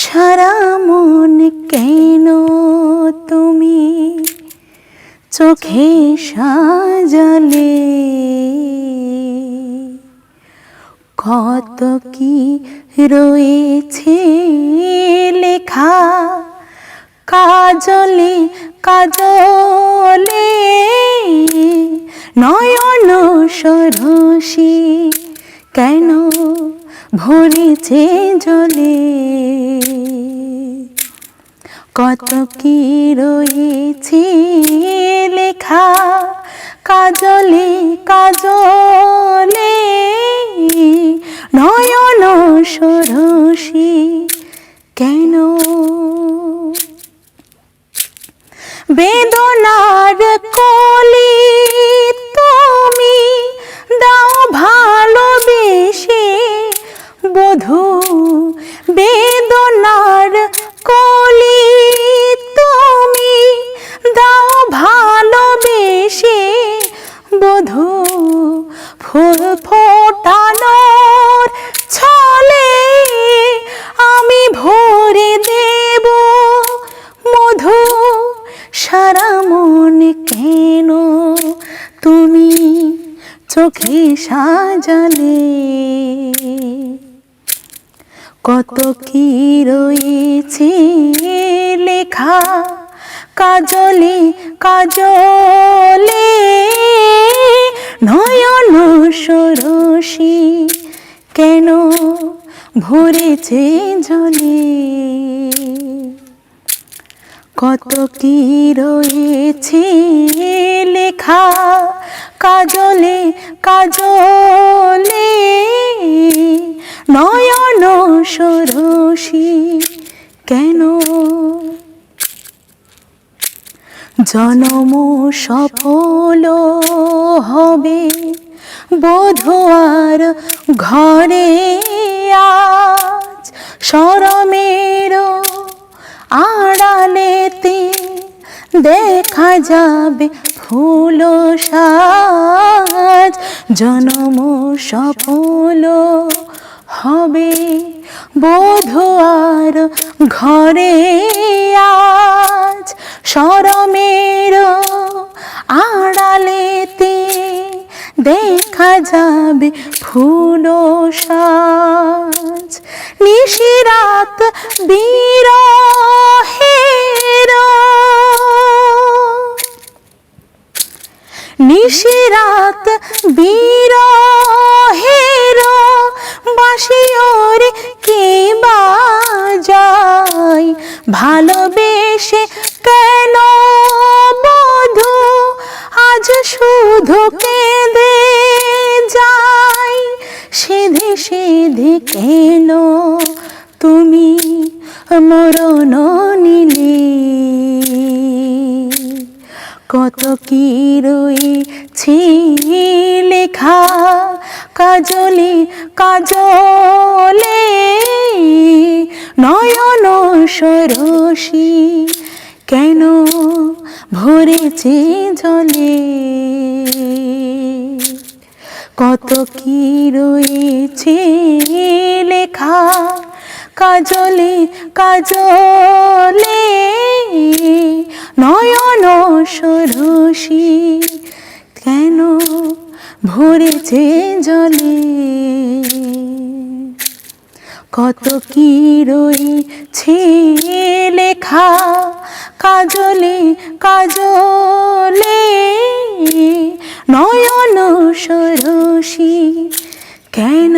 সারা মন কেন তুমি চোখে সাজালে, কত কি রয়েছে লেখা কাজলে কাজলে, নয়ন সরসী কেন ভরেছে জলে, কত কি রয়েছে লেখা কাজলে কাজলে, নয়ন সরসী কেন। বেদনার কলি তুমি দাও ভালোবেসে বধূ, বেদনার কলি তুমি দাও ভালোবেসে বধূ, ফুল ফোটানোর ছলে আমি ভরে দেব মধু। সারা মন কেন তুমি চোখে সাজালে, কত কি রয়েছে লেখা কাজলে কাজলে, নয়ন সরসী কেন ভরেছে জলে, কত কি রয়েছে লেখা কাজলে কাজলে, নয়ন সরসী কেন। জনম সফল হবে বধূয়ার ঘরে আজ, শরমের আড়ালেতে দেখা যাবে ফুল সাজ। জনম সফল হবে বধূয়ার ঘরে আজ, শরমের আড়ালেতে দেখা যাবে ফুল সাজ। নিশিরাত বিরহের, নিশিরাত বিরহের বাঁশিওরে কে বাজায়, ভালোবেসে কেন বধূ আজ শুধু কেঁদে যাই, সেধে সেধে কেন তুমি মরণ নিলে, কত কি রয়েছে লেখা কাজলে কাজলে, নয়ন সরসী কেন ভরেছে জলে, কত কি রয়েছে লেখা কাজলে কাজলে, নয়ন সরসী কেন ভরেছে জলে, কত কি রয়েছে লেখা কাজলে কাজলে, নয়ন সরসী কেন।